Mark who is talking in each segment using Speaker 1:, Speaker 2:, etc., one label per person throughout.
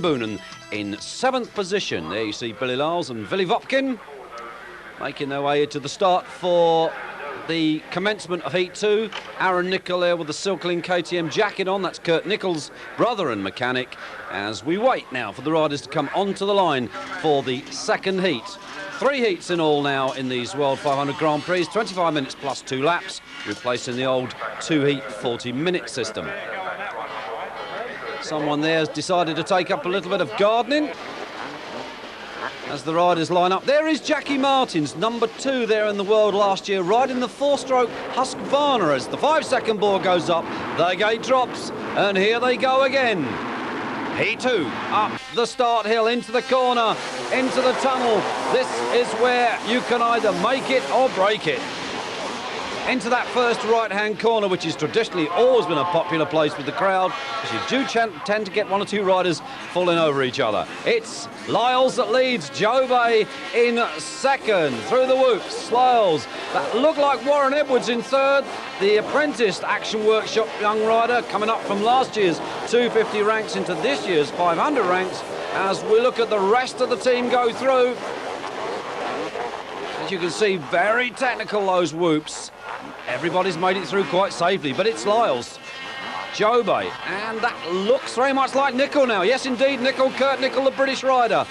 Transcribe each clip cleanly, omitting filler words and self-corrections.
Speaker 1: Boonen in 7th position. There you see Billy Lyles and Willy Vopkin making their way to the start for the commencement of Heat 2. Aaron Nicol there with the Silkling KTM jacket on. That's Kurt Nichol's brother and mechanic, as we wait now for the riders to come onto the line for the second heat. 3 heats in all now in these World 500 Grand Prix, 25 minutes plus 2 laps, replacing the old 2-heat 40-minute system. Someone there has decided to take up a little bit of gardening as the riders line up. There is Jackie Martins, number 2 there in the world last year, riding the 4-stroke Husqvarna. As the 5-second bore goes up, the gate drops, and here they go again. Heat 2, up the start hill, into the corner, into the tunnel. This is where you can either make it or break it. Into that first right-hand corner, which has traditionally always been a popular place with the crowd, as you do tend to get 1 or 2 riders falling over each other. It's Lyles that leads, Jobay in 2nd, through the whoops. Lyles, that looked like Warren Edwards in 3rd, the apprenticed Action Workshop young rider coming up from last year's 250 ranks into this year's 500 ranks. As we look at the rest of the team go through, as you can see, very technical, those whoops. Everybody's made it through quite safely, but it's Lyles, Jobay, and that looks very much like Nicol now. Yes, indeed, Nicol, Kurt Nicol, the British rider.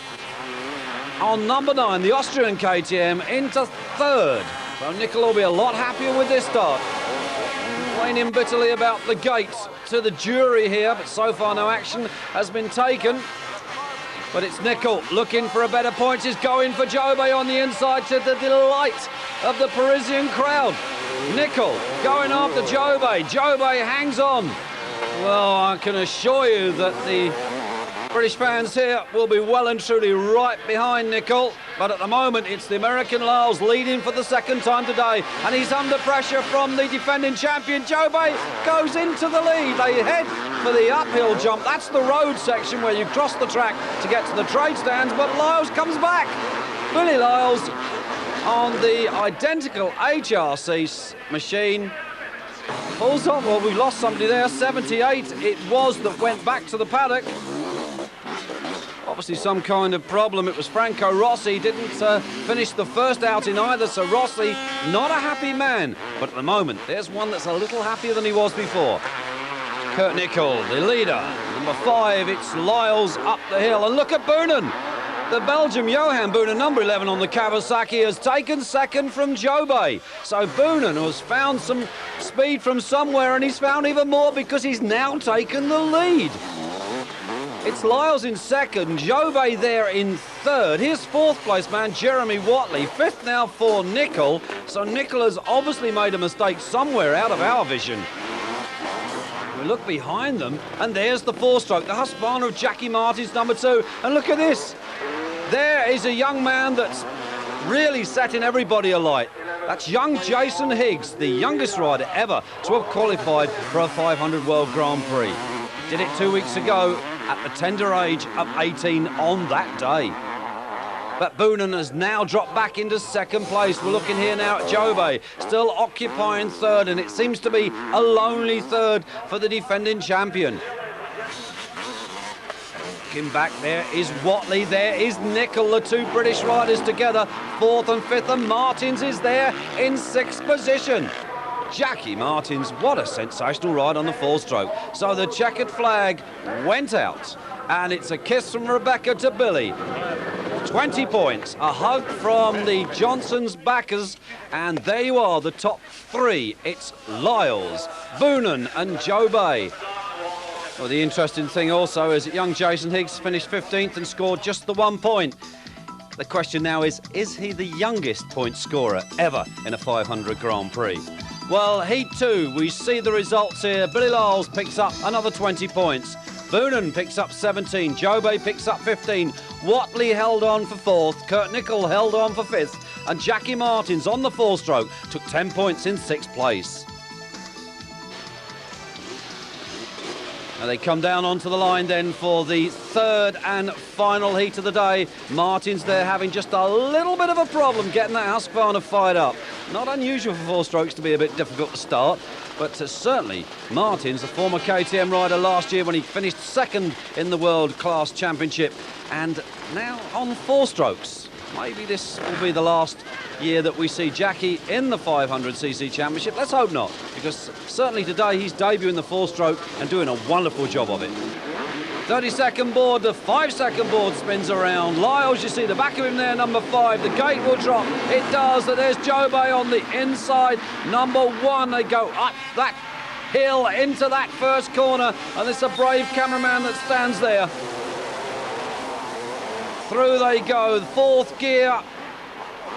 Speaker 1: On number 9, the Austrian KTM into 3rd. So Nicol will be a lot happier with this start. Complaining bitterly about the gate to the jury here, but so far no action has been taken. But it's Nicol looking for a better point. He's going for Jobay on the inside, to the delight of the Parisian crowd. Nicol going after Jobay. Jobay hangs on. Well, I can assure you that the British fans here will be well and truly right behind Nicol. But at the moment, it's the American Lyles leading for the 2nd time today. And he's under pressure from the defending champion. Jobay goes into the lead. They head for the uphill jump. That's the road section where you cross the track to get to the trade stands. But Lyles comes back. Billy Lyles on the identical HRC machine pulls off. Well, we lost somebody there. 78 it was that went back to the paddock. Obviously some kind of problem. It was Franco Rossi, didn't finish the first outing either, so Rossi not a happy man. But at the moment, there's one that's a little happier than he was before. Kurt Nicol, the leader. Number 5, it's Lyles up the hill. And look at Boonen. The Belgium Johan Boonen, number 11 on the Kawasaki, has taken 2nd from Jobay. So Boonen has found some speed from somewhere, and he's found even more because he's now taken the lead. It's Lyles in 2nd, Jobay there in 3rd. Here's 4th place man Jeremy Watley, 5th now for Nicol. So Nicol has obviously made a mistake somewhere out of our vision. We look behind them, and there's the 4-stroke, the Husqvarna of Jackie Martins, number 2. And look at this. There is a young man that's really setting everybody alight. That's young Jason Higgs, the youngest rider ever to have qualified for a 500 World Grand Prix. Did it 2 weeks ago at the tender age of 18 on that day. But Boonen has now dropped back into 2nd place. We're looking here now at Jobay, still occupying 3rd, and it seems to be a lonely 3rd for the defending champion. Looking back, there is Watley, there is Nicol, the 2 British riders together, 4th and 5th, and Martins is there in 6th position. Jackie Martins, what a sensational ride on the 4-stroke. So the checkered flag went out, and it's a kiss from Rebecca to Billy. 20 points, a hug from the Johnson's backers, and there you are, the top 3. It's Lyles, Boonen and Jobay. Well, the interesting thing also is that young Jason Higgs finished 15th and scored just the 1 point. The question now is he the youngest point scorer ever in a 500 Grand Prix? Well, Heat 2, we see the results here. Billy Lyles picks up another 20 points. Boonen picks up 17. Jobay picks up 15. Watley held on for 4th. Kurt Nicol held on for 5th. And Jackie Martins on the 4-stroke took 10 points in 6th place. And they come down onto the line then for the third and final heat of the day. Martin's there having just a little bit of a problem getting that Husqvarna fired up. Not unusual for four-strokes to be a bit difficult to start, but certainly Martin's a former KTM rider last year when he finished second in the World Class Championship, and now on four-strokes. Maybe this will be the last year that we see Jackie in the 500cc Championship. Let's hope not, because certainly today he's debuting the four-stroke and doing a wonderful job of it. 30-second board, the 5-second board spins around. Lyles, you see the back of him there, number 5. The gate will drop. It does. There's Jobay on the inside. Number 1, they go up that hill into that first corner, and it's a brave cameraman that stands there. Through they go, fourth gear.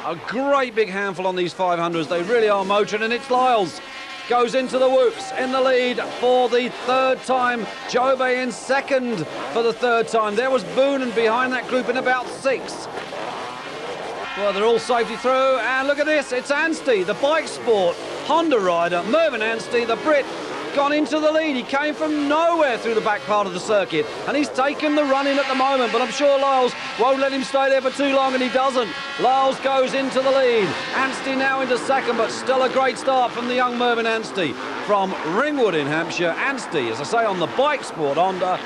Speaker 1: A great big handful on these 500s. They really are motoring, and it's Lyles. Goes into the whoops in the lead for the third time. Jobay in second for the third time. There was Boonen behind that group in about 6. Well, they're all safety through, and look at this. It's Anstey, the bike sport Honda rider. Mervyn Anstey, the Brit, gone into the lead. He came from nowhere through the back part of the circuit, and he's taken the run in at the moment, but I'm sure Lyles won't let him stay there for too long, and he doesn't. Lyles goes into the lead. Anstey now into second, but still a great start from the young Mervyn Anstey from Ringwood in Hampshire. Anstey, as I say, on the bike sport Honda.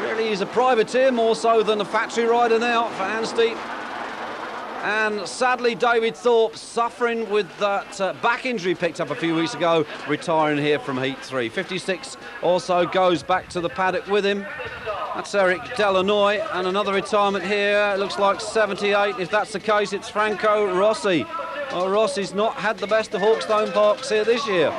Speaker 1: Really, he's a privateer more so than a factory rider now for Anstey. And sadly, David Thorpe, suffering with that back injury picked up a few weeks ago, retiring here from Heat 3. 56 also goes back to the paddock with him. That's Eric Delanoy, and another retirement here. It looks like 78. If that's the case, it's Franco Rossi. Well, Rossi's not had the best of Hawkstone Parks here this year.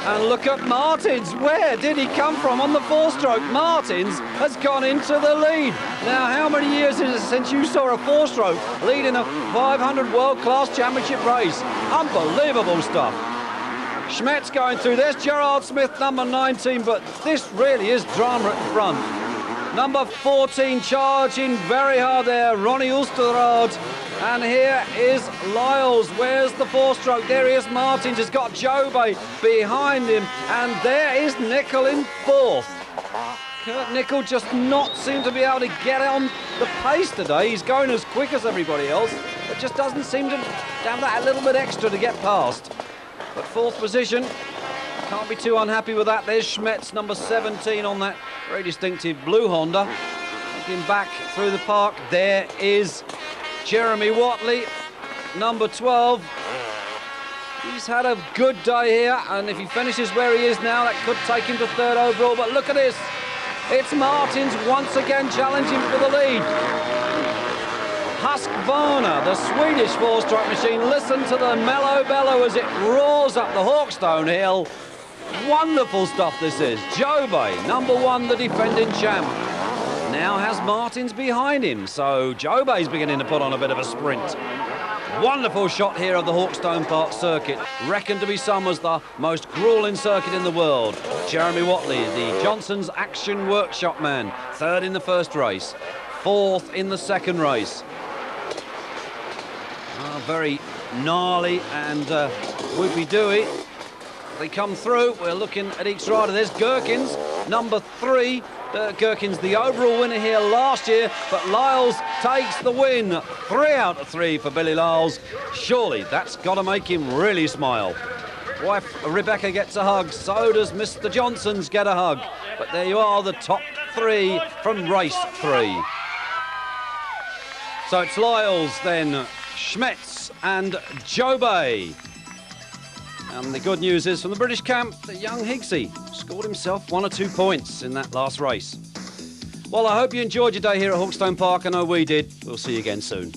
Speaker 1: And look at Martins. Where did he come from on the four-stroke? Martins has gone into the lead. Now, how many years is it since you saw a four-stroke lead in a 500 World Class Championship race? Unbelievable stuff. Schmetz going through. There's Gerard Smith, number 19, but this really is drama at the front. Number 14 charging very hard there, Ronnie Oosterhout. And here is Lyles. Where's the four-stroke? There he is. Martins has got Jobay behind him. And there is Nicol in fourth. Kurt Nicol just not seem to be able to get on the pace today. He's going as quick as everybody else, but just doesn't seem to have that little bit extra to get past. But fourth position, can't be too unhappy with that. There's Schmetz, number 17 on that very distinctive blue Honda. Looking back through the park, there is Jeremy Watley, number 12. He's had a good day here, and if he finishes where he is now, that could take him to third overall. But look at this. It's Martins once again challenging for the lead. Husqvarna, the Swedish four-stroke machine. Listen to the mellow bellow as it roars up the Hawkstone hill. Wonderful stuff this is. Jobay, number 1, the defending champ, now has Martins behind him, so Jobay's beginning to put on a bit of a sprint. Wonderful shot here of the Hawkstone Park circuit, reckoned to be some as the most grueling circuit in the world. Jeremy Watley, the Johnson's Action Workshop man, third in the first race, fourth in the second race. Very gnarly and whoopie-dooey. They come through. We're looking at each rider. There's Gherkins, number 3. Gherkins, the overall winner here last year, but Lyles takes the win. 3 out of 3 for Billy Lyles. Surely that's got to make him really smile. Wife Rebecca gets a hug. So does Mr. Johnson's get a hug. But there you are, the top 3 from race 3. So it's Lyles then, Schmetz and Jobay. And the good news is from the British camp that young Higgsy scored himself 1 or 2 points in that last race. Well, I hope you enjoyed your day here at Hawkstone Park. I know we did. We'll see you again soon.